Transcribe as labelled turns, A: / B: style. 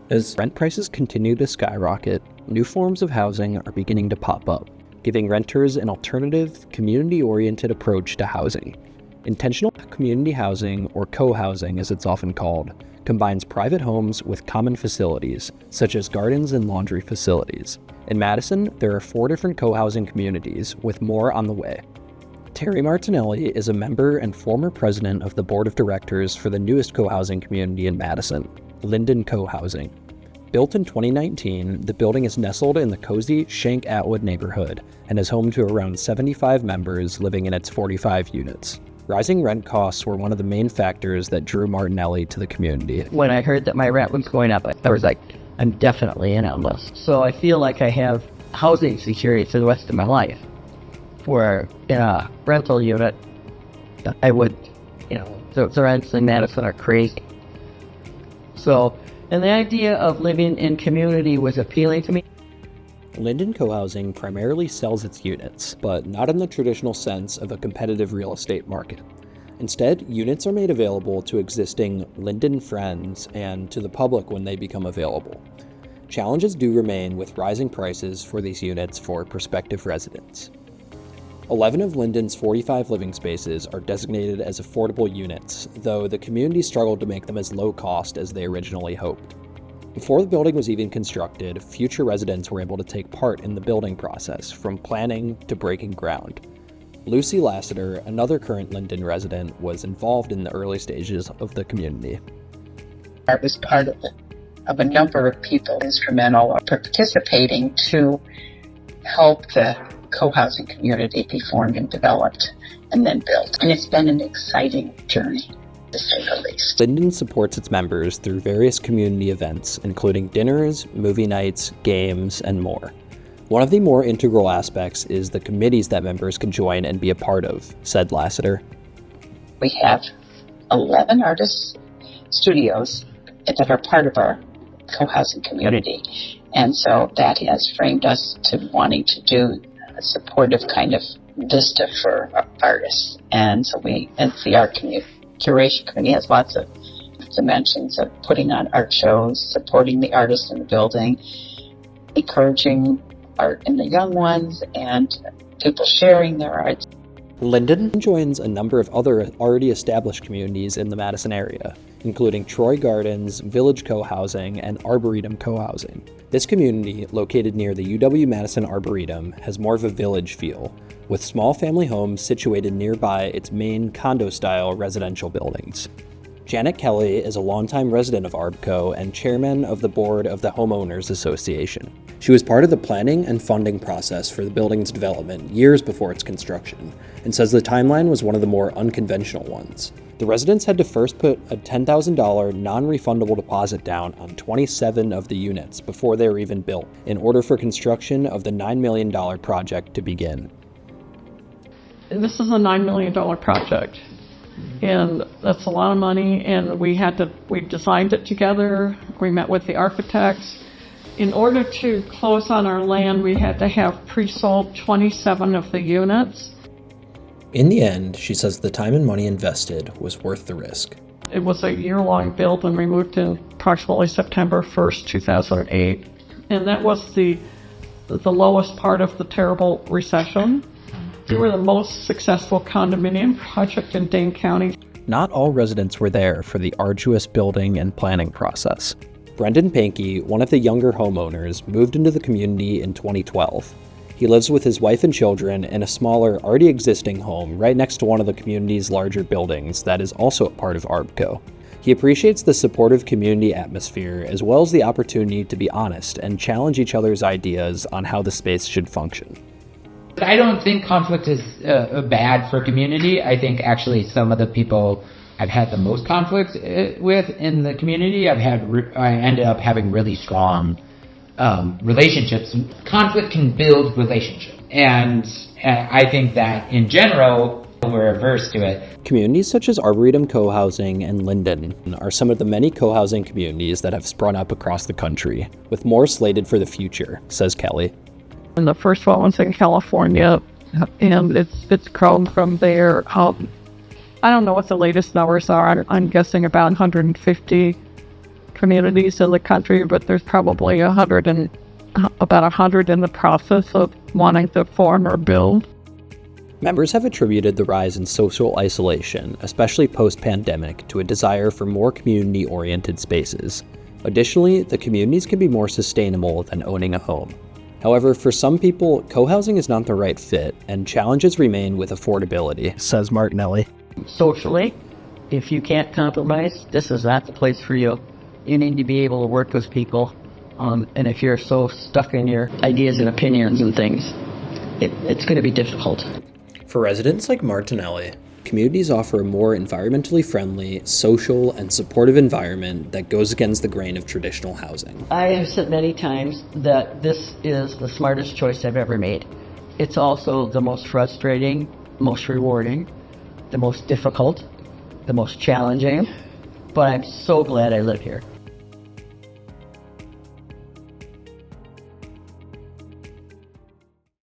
A: As rent prices continue to skyrocket, new forms of housing are beginning to pop up, giving renters an alternative, community-oriented approach to housing. Intentional community housing, or co-housing as it's often called, combines private homes with common facilities, such as gardens and laundry facilities. In Madison, there are 4 different co-housing communities, with more on the way. Terry Martinelli is a member and former president of the board of directors for the newest co-housing community in Madison, Linden Cohousing. Built in 2019, the building is nestled in the cozy Shank-Atwood neighborhood and is home to around 75 members living in its 45 units. Rising rent costs were one of the main factors that drew Martinelli to the community.
B: When I heard that my rent was going up, I was like, I'm definitely in on this. So I feel like I have housing security for the rest of my life. Where in a rental unit, I would, the rents in Madison are crazy. So, and the idea of living in community was appealing to me.
A: Linden Cohousing primarily sells its units, but not in the traditional sense of a competitive real estate market. Instead, units are made available to existing Linden friends and to the public when they become available. Challenges do remain with rising prices for these units for prospective residents. 11 of Linden's 45 living spaces are designated as affordable units, though the community struggled to make them as low cost as they originally hoped. Before the building was even constructed, future residents were able to take part in the building process, from planning to breaking ground. Lucy Lassiter, another current Linden resident, was involved in the early stages of the community.
C: I was part of a number of people instrumental of participating to help the co-housing community be formed and developed and then built. And it's been an exciting journey, to say the least.
A: Linden supports its members through various community events, including dinners, movie nights, games, and more. One of the more integral aspects is the committees that members can join and be a part of, said Lassiter.
C: We have 11 artist studios that are part of our co-housing community. And so that has framed us to wanting to do a supportive kind of vista for artists. And so the art curation committee has lots of dimensions of putting on art shows, supporting the artists in the building, encouraging art in the young ones, and people sharing their art.
A: Linden joins a number of other already established communities in the Madison area, including Troy Gardens, Village Co-Housing, and Arboretum Co-Housing. This community, located near the UW-Madison Arboretum, has more of a village feel, with small family homes situated nearby its main condo-style residential buildings. Janet Kelly is a longtime resident of ArbCo and chairman of the board of the Homeowners Association. She was part of the planning and funding process for the building's development years before its construction, and says the timeline was one of the more unconventional ones. The residents had to first put a $10,000 non-refundable deposit down on 27 of the units before they were even built, in order for construction of the $9 million project to begin.
D: This is a $9 million project, and that's a lot of money, and we designed it together. We met with the architects. In order to close on our land, we had to have pre-sold 27 of the units.
A: In the end, she says the time and money invested was worth the risk.
D: It was a year-long build, and we moved in approximately September 1st, 2008. And that was the lowest part of the terrible recession. We were the most successful condominium project in Dane County.
A: Not all residents were there for the arduous building and planning process. Brendan Pankey, one of the younger homeowners, moved into the community in 2012. He lives with his wife and children in a smaller, already existing home right next to one of the community's larger buildings that is also a part of ArbCo. He appreciates the supportive community atmosphere, as well as the opportunity to be honest and challenge each other's ideas on how the space should function.
E: I don't think conflict is bad for community. I think actually some of the people I've had the most conflict with in the community, I ended up having really strong relationships. Conflict can build relationships, and I think that in general we're averse to it.
A: Communities such as Arboretum Co-Housing and Linden are some of the many co-housing communities that have sprung up across the country, with more slated for the future, says Kelly.
D: And the first one was in California, and it's grown from there. I don't know what the latest numbers are. I'm guessing about 150 communities in the country, but there's probably about 100 in the process of wanting to form or build.
A: Members have attributed the rise in social isolation, especially post-pandemic, to a desire for more community-oriented spaces. Additionally, the communities can be more sustainable than owning a home. However, for some people, co-housing is not the right fit, and challenges remain with affordability, says Martinelli.
B: Socially, if you can't compromise, this is not the place for you. You need to be able to work with people, and if you're so stuck in your ideas and opinions and things, it's going to be difficult.
A: For residents like Martinelli, communities offer a more environmentally friendly, social, and supportive environment that goes against the grain of traditional housing.
B: I have said many times that this is the smartest choice I've ever made. It's also the most frustrating, most rewarding, the most difficult, the most challenging, but I'm so glad I live here.